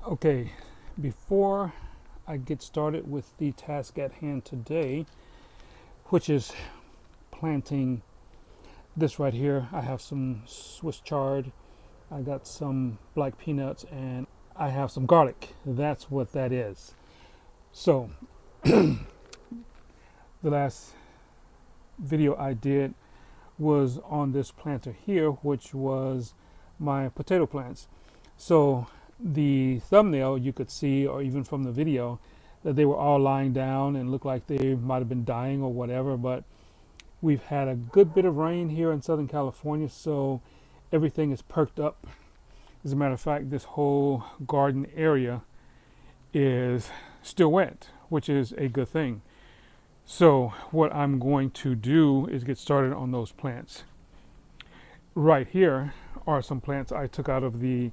Okay, before I get started with the task at hand today, which is planting this right here, I have some Swiss chard, I got some black peanuts, and I have some garlic. That's what that is. So, the last video I did was on this planter here, which was my potato plants. So the thumbnail you could see, or even from the video, that they were all lying down and looked like they might have been dying or whatever. But we've had a good bit of rain here in Southern California, so everything is perked up. As a matter of fact, this whole garden area is still wet, which is a good thing. So what I'm going to do is get started on those plants. Right here are some plants I took out of the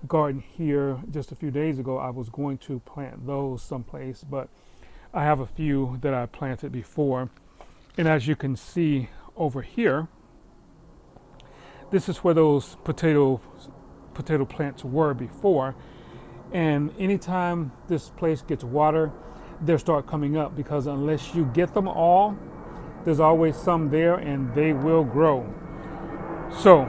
garden here just a few days ago. I was going to plant those someplace, but I have a few that I planted before. And as you can see over here, this is where those potato plants were before. And anytime this place gets water, they'll start coming up, because unless you get them all, there's always some there and they will grow. So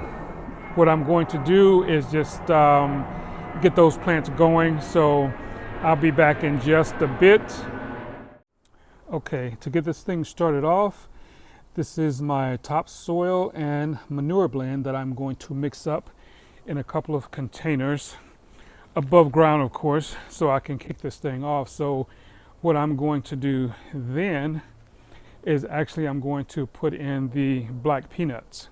what I'm going to do is just get those plants going. So I'll be back in just a bit. Okay, to get this thing started off, this is my topsoil and manure blend that I'm going to mix up in a couple of containers above ground, of course, so I can kick this thing off. So what I'm going to do then is actually I'm going to put in the black peanuts.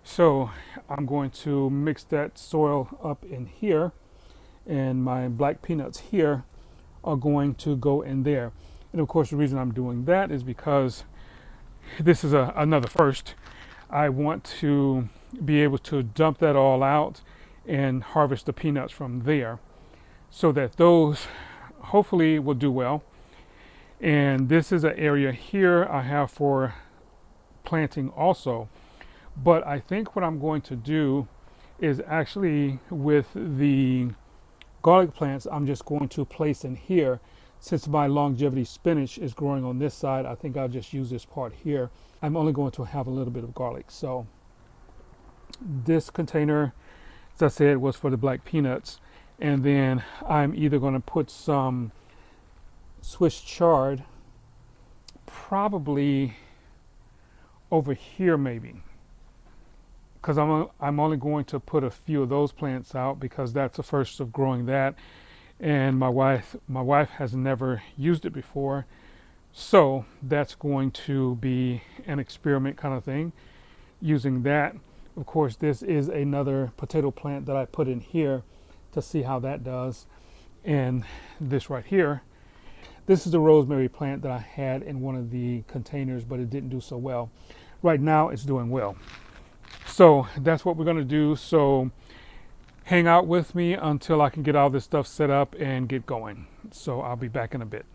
So I'm going to mix that soil up in here, and my black peanuts here are going to go in there. And of course, the reason I'm doing that is because this is another first. I want to be able to dump that all out and harvest the peanuts from there, so that those hopefully will do well. And this is an area here I have for planting also. But I think what I'm going to do is actually, with the garlic plants, I'm just going to place in here. Since my longevity spinach is growing on this side, I think I'll just use this part here. I'm only going to have a little bit of garlic. So this container, as I said, was for the black peanuts. And then I'm either going to put some Swiss chard, probably over here maybe, because I'm only going to put a few of those plants out, because that's the first of growing that. And my wife has never used it before, so that's going to be an experiment kind of thing, using that. Of course, this is another potato plant that I put in here to see how that does. And this right here, this is the rosemary plant that I had in one of the containers, but it didn't do so well. Right now it's doing well. So that's what we're going to do. So hang out with me until I can get all this stuff set up and get going. So I'll be back in a bit.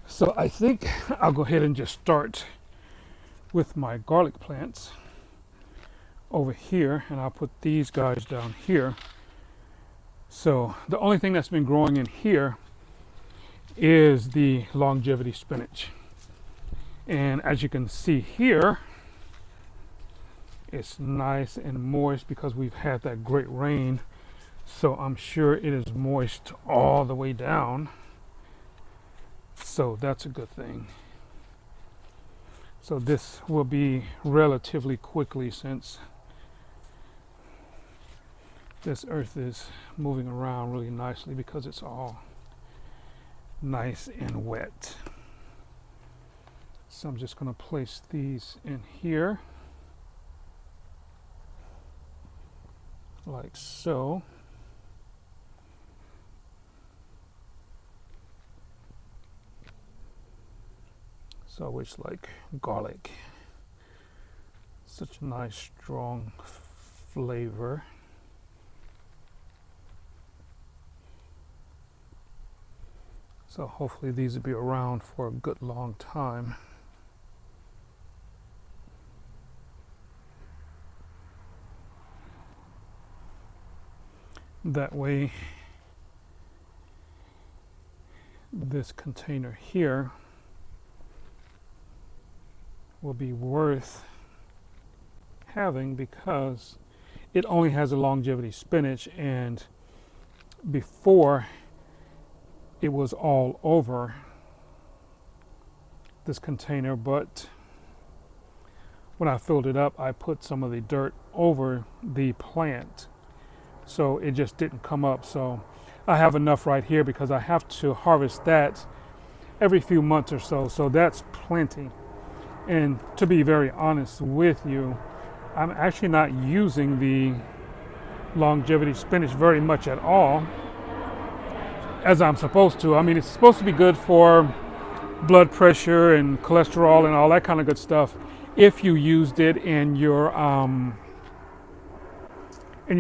So I think I'll go ahead and just start with my garlic plants over here, and I'll put these guys down here. So the only thing that's been growing in here is the longevity spinach. And as you can see here, it's nice and moist because we've had that great rain. So I'm sure it is moist all the way down. So that's a good thing. So this will be relatively quickly, since this earth is moving around really nicely because it's all nice and wet. So I'm just going to place these in here like so. So it's like garlic. Such a nice strong flavor. So hopefully these will be around for a good long time. That way this container here will be worth having because it only has a longevity spinach, and before it was all over this container, but when I filled it up I put some of the dirt over the plant, so it just didn't come up. So I have enough right here because I have to harvest that every few months or so, so that's plenty. And to be very honest with you, I'm actually not using the longevity spinach very much at all, as I'm supposed to. I mean, it's supposed to be good for blood pressure and cholesterol and all that kind of good stuff if you used it in your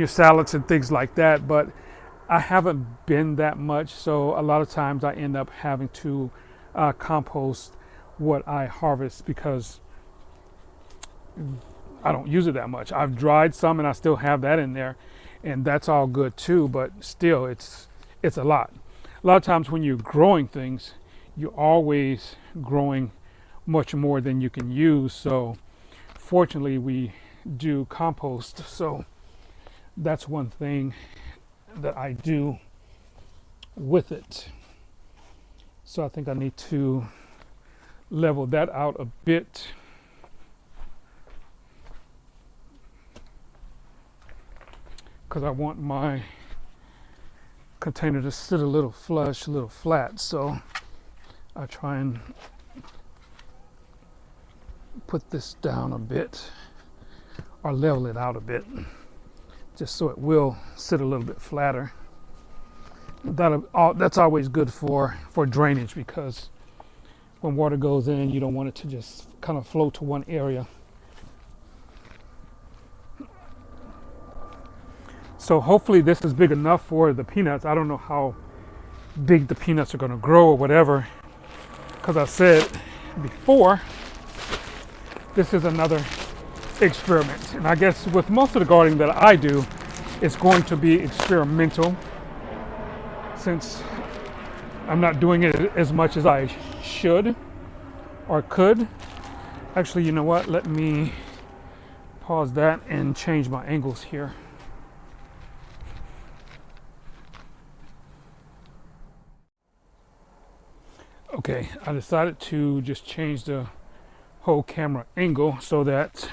salads and things like that, but I haven't been that much, so a lot of times I end up having to compost what I harvest because I don't use it that much. I've dried some and I still have that in there, and that's all good too, but still it's a lot. A lot of times when you're growing things, you're always growing much more than you can use. So fortunately we do compost, so that's one thing that I do with it. So I think I need to level that out a bit. Because I want my container to sit a little flush, a little flat, so I try and put this down a bit or level it out a bit just so it will sit a little bit flatter. That's always good for drainage, because when water goes in you don't want it to just kind of flow to one area. So hopefully this is big enough for the peanuts. I don't know how big the peanuts are going to grow or whatever, because I said before, this is another experiment. And I guess with most of the gardening that I do, it's going to be experimental, since I'm not doing it as much as I should or could. Actually, you know what? Let me pause that and change my angles here. Okay, I decided to just change the whole camera angle so that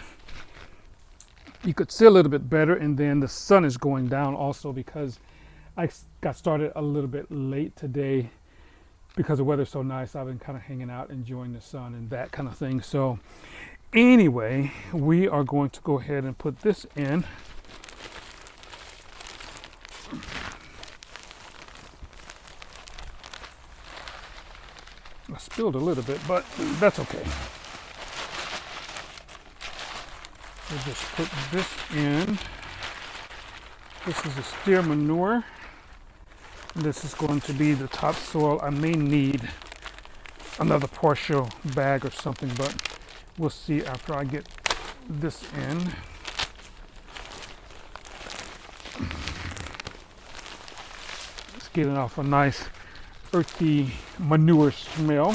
you could see a little bit better, and then the sun is going down also, because I got started a little bit late today because the weather's so nice. I've been kind of hanging out, enjoying the sun and that kind of thing. So anyway, we are going to go ahead and put this in. I spilled a little bit, but that's okay. We'll just put this in. This is a steer manure. This is going to be the topsoil. I may need another partial bag or something, but we'll see after I get this in. It's getting off a nice earthy manure smell,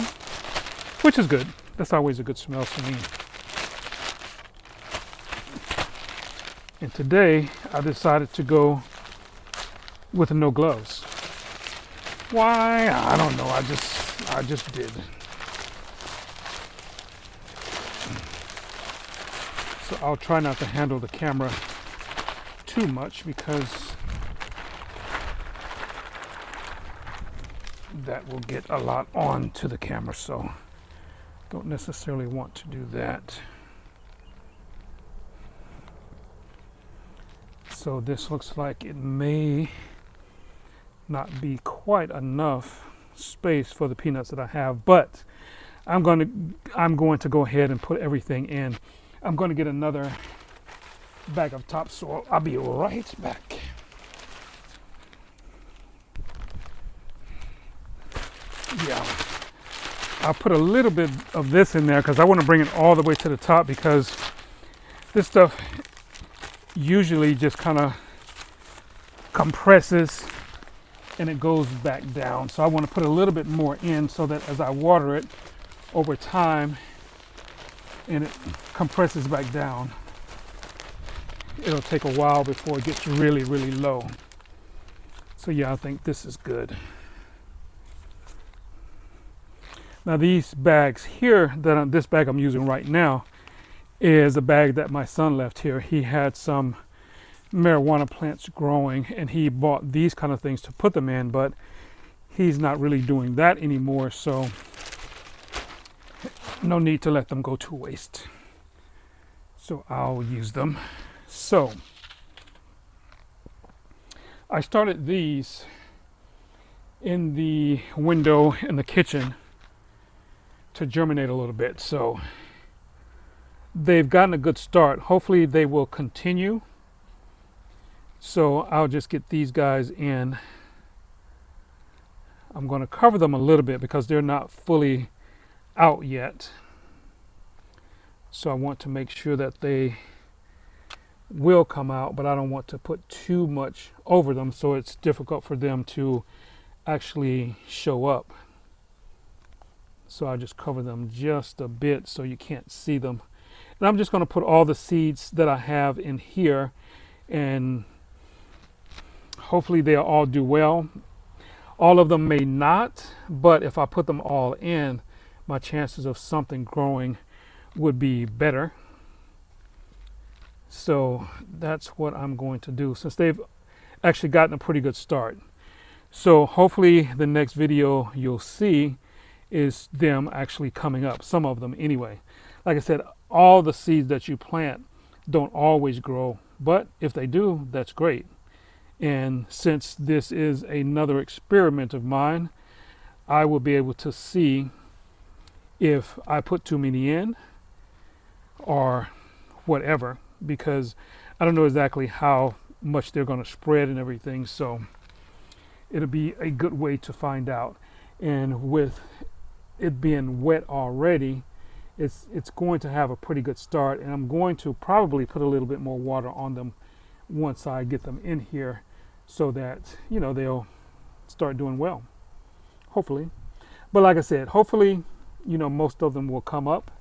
which is good. That's always a good smell for me. And today I decided to go with no gloves. Why? I don't know. I just did. So I'll try not to handle the camera too much, because that will get a lot onto the camera, so don't necessarily want to do that. So this looks like it may not be quite enough space for the peanuts that I have, but I'm going to go ahead and put everything in. I'm going to get another bag of topsoil. I'll be right back. Yeah, I'll put a little bit of this in there because I want to bring it all the way to the top, because this stuff usually just kind of compresses and it goes back down. So I want to put a little bit more in so that as I water it over time and it compresses back down, it'll take a while before it gets really, really low. So yeah, I think this is good. Now these bags here, this bag I'm using right now is a bag that my son left here. He had some marijuana plants growing and he bought these kind of things to put them in, but he's not really doing that anymore, so no need to let them go to waste. So I'll use them. So I started these in the window in the kitchen to germinate a little bit, so they've gotten a good start. Hopefully they will continue. So I'll just get these guys in. I'm going to cover them a little bit because they're not fully out yet. So I want to make sure that they will come out, but I don't want to put too much over them so it's difficult for them to actually show up. So I just cover them just a bit so you can't see them. And I'm just going to put all the seeds that I have in here, and hopefully they'll all do well. All of them may not, but if I put them all in, my chances of something growing would be better. So that's what I'm going to do, since they've actually gotten a pretty good start. So hopefully the next video you'll see is them actually coming up, some of them anyway. Like I said, all the seeds that you plant don't always grow, but if they do, that's great. And since this is another experiment of mine, I will be able to see if I put too many in or whatever, because I don't know exactly how much they're going to spread and everything. So it'll be a good way to find out. And with it being wet already, it's going to have a pretty good start, and I'm going to probably put a little bit more water on them once I get them in here, so that, you know, they'll start doing well, hopefully. But like I said, hopefully, you know, most of them will come up.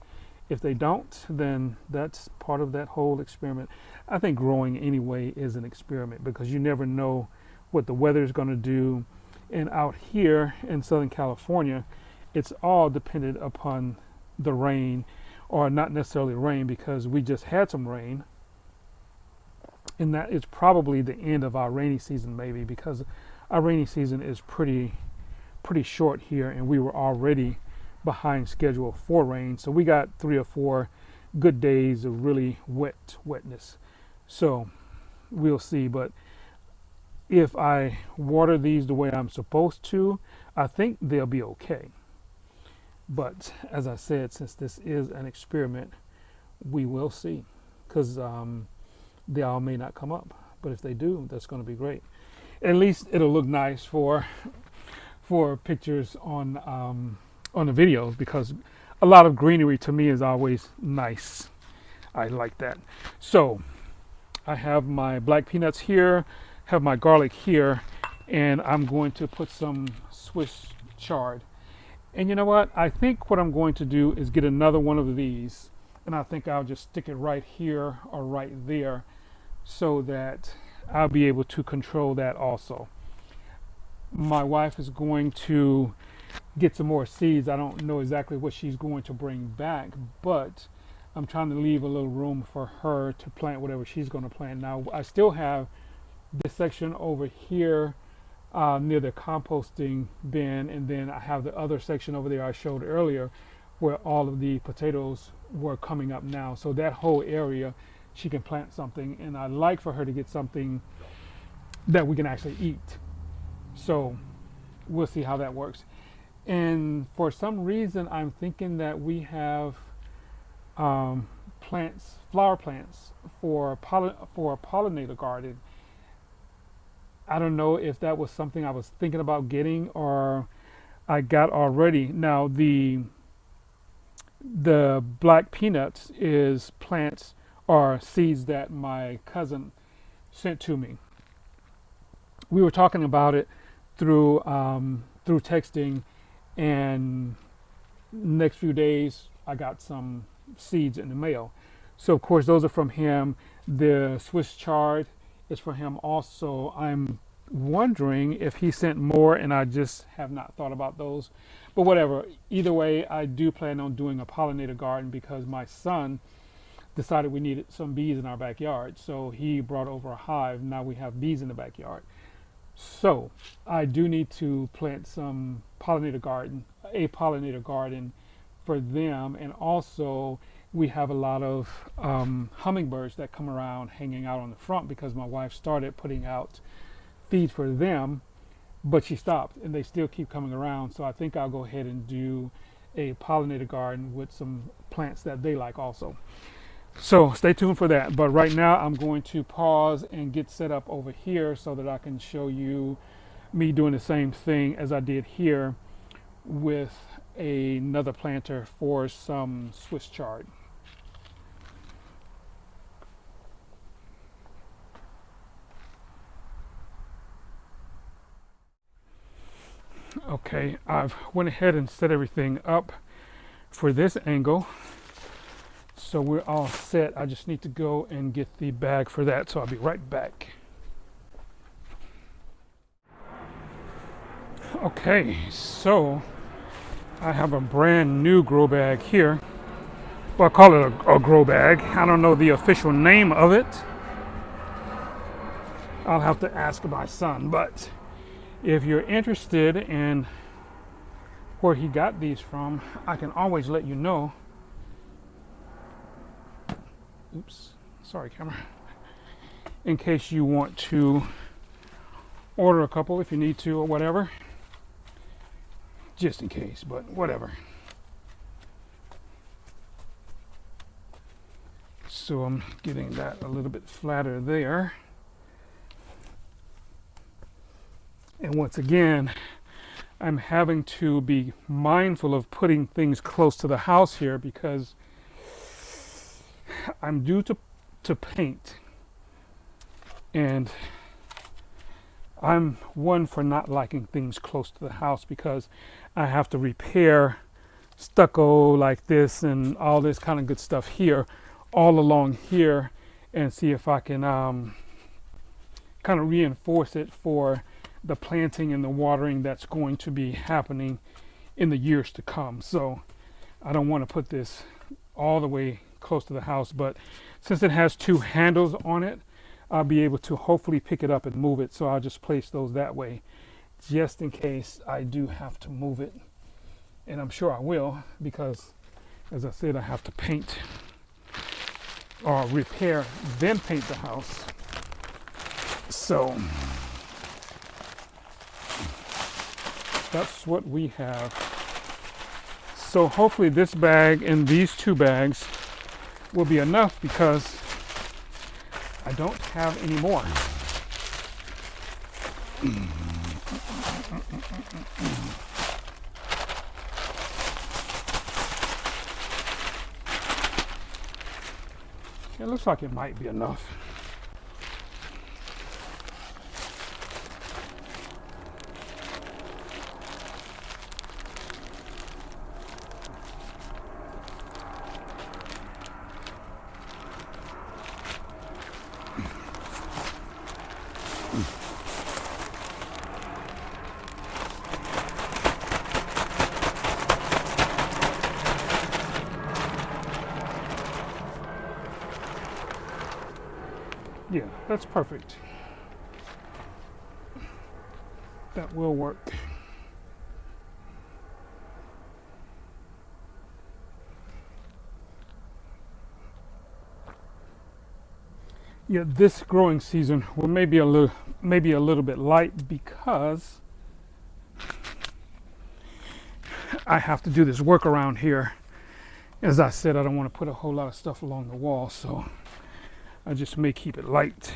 If they don't, then that's part of that whole experiment. I think growing anyway is an experiment, because you never know what the weather is going to do. And out here in Southern California, it's all dependent upon the rain, or not necessarily rain, because we just had some rain, and that is probably the end of our rainy season, maybe, because our rainy season is pretty short here, and we were already behind schedule for rain. So we got 3 or 4 good days of really wetness. So we'll see. But if I water these the way I'm supposed to, I think they'll be okay. But as I said, since this is an experiment, we will see, because they all may not come up. But if they do, that's going to be great. At least it'll look nice for pictures on the videos, because a lot of greenery to me is always nice. I like that. So I have my black peanuts here, have my garlic here, and I'm going to put some Swiss chard. And you know what? I think what I'm going to do is get another one of these, and I think I'll just stick it right here or right there, so that I'll be able to control that also. My wife is going to get some more seeds. I don't know exactly what she's going to bring back, but I'm trying to leave a little room for her to plant whatever she's going to plant. Now, I still have this section over here near the composting bin, and then I have the other section over there I showed earlier where all of the potatoes were coming up now. So that whole area, she can plant something, and I'd like for her to get something that we can actually eat. So we'll see how that works. And for some reason, I'm thinking that we have plants, flower plants for a pollinator garden. I don't know if that was something I was thinking about getting or I got already. Now the black peanuts is plants or seeds that my cousin sent to me. We were talking about it through texting, and next few days I got some seeds in the mail. So of course those are from him. The Swiss Chard is for him also. I'm wondering if he sent more and I just have not thought about those. But whatever. Either way, I do plan on doing a pollinator garden because my son decided we needed some bees in our backyard. So he brought over a hive. Now we have bees in the backyard. So I do need to plant a pollinator garden for them. And also we have a lot of hummingbirds that come around hanging out on the front because my wife started putting out feed for them, but she stopped and they still keep coming around. So I think I'll go ahead and do a pollinator garden with some plants that they like also. So stay tuned for that. But right now I'm going to pause and get set up over here so that I can show you me doing the same thing as I did here with another planter for some Swiss chard. Okay, I've went ahead and set everything up for this angle. So we're all set. I just need to go and get the bag for that. So I'll be right back. Okay, so I have a brand new grow bag here. Well, I call it a grow bag. I don't know the official name of it. I'll have to ask my son, but if you're interested in where he got these from, I can always let you know. Oops, sorry camera. In case you want to order a couple if you need to or whatever. Just in case, but whatever. So I'm getting that a little bit flatter there. And once again, I'm having to be mindful of putting things close to the house here because I'm due to paint. And I'm one for not liking things close to the house because I have to repair stucco like this and all this kind of good stuff here, all along here, and see if I can kind of reinforce it for the planting and the watering that's going to be happening in the years to come. So I don't want to put this all the way close to the house, but since it has two handles on it, I'll be able to hopefully pick it up and move it. So I'll just place those that way just in case I do have to move it. And I'm sure I will because, as I said, I have to paint or repair, then paint the house. So that's what we have. So hopefully this bag and these two bags will be enough because I don't have any more. It looks like it might be enough. Yeah, that's perfect. That will work. Yeah, this growing season will maybe a little bit light because I have to do this work around here As I said, I don't want to put a whole lot of stuff along the wall, so I just may keep it light.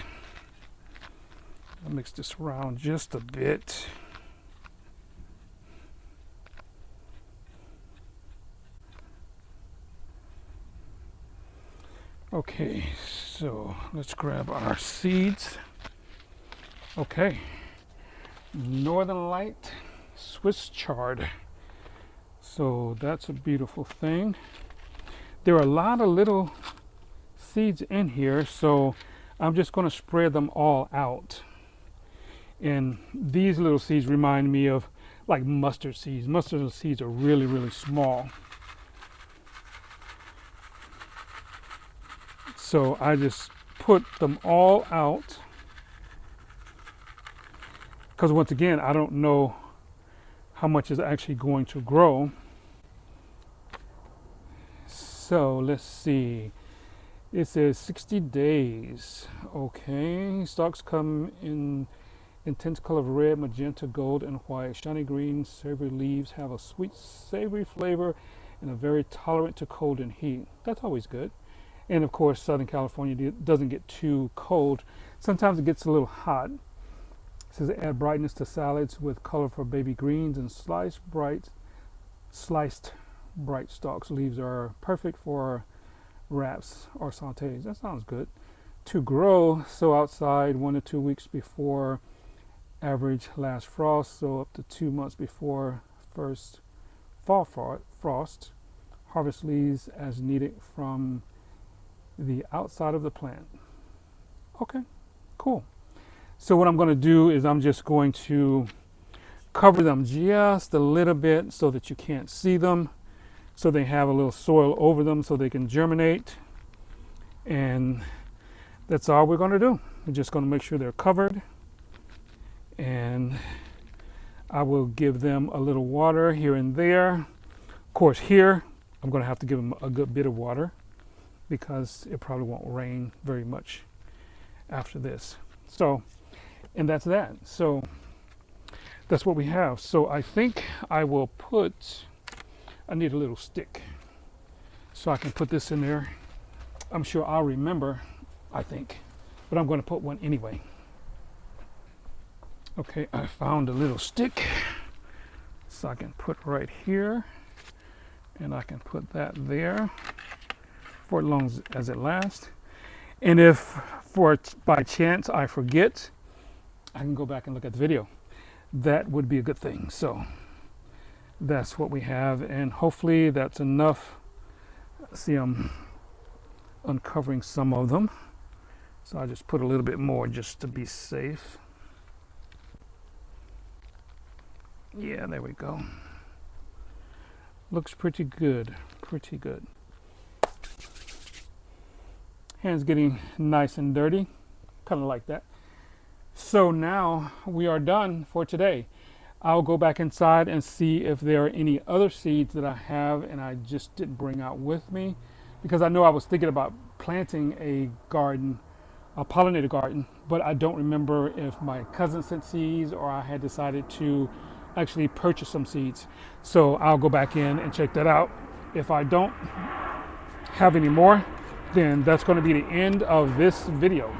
I'll mix this around just a bit. Okay, so let's grab our seeds. Okay, Northern Light Swiss Chard. So that's a beautiful thing. There are a lot of little seeds in here, so I'm just going to spread them all out. And these little seeds remind me of like mustard seeds. Mustard seeds are really, really small. So I just put them all out. Because once again, I don't know how much is actually going to grow. So let's see. It says 60 days. Okay. Stalks come in intense color of red, magenta, gold, and white. Shiny green, savory leaves have a sweet, savory flavor and are very tolerant to cold and heat. That's always good. And of course, Southern California doesn't get too cold. Sometimes it gets a little hot. It says add brightness to salads with colorful baby greens and sliced bright stalks. Leaves are perfect for wraps or sautés. That sounds good. To grow, sow outside 1 to 2 weeks before average last frost, so up to 2 months before first fall frost. Harvest leaves as needed from the outside of the plant. Okay, cool. So what I'm going to do is I'm just going to cover them just a little bit so that you can't see them, so they have a little soil over them so they can germinate. And that's all we're going to do. We're just going to make sure they're covered, and I will give them a little water here and there. Of course, here I'm going to have to give them a good bit of water because it probably won't rain very much after this. So, and that's that. So that's what we have. So I think I will I need a little stick so I can put this in there. I'm sure I'll remember, I think, but I'm going to put one anyway. Okay, I found a little stick, so I can put right here, and I can put that there for as long as it lasts. And if by chance I forget, I can go back and look at the video. That would be a good thing. So that's what we have, and hopefully that's enough. See, I'm uncovering some of them, so I just put a little bit more just to be safe. Yeah, there we go. Looks pretty good, pretty good. Hands getting nice and dirty, kind of like that. So now we are done for today. I'll go back inside and see if there are any other seeds that I have and I just didn't bring out with me, because I know I was thinking about planting a garden, a pollinator garden, but I don't remember if my cousin sent seeds or I had decided to actually purchase some seeds. So I'll go back in and check that out. If I don't have any more, then that's going to be the end of this video.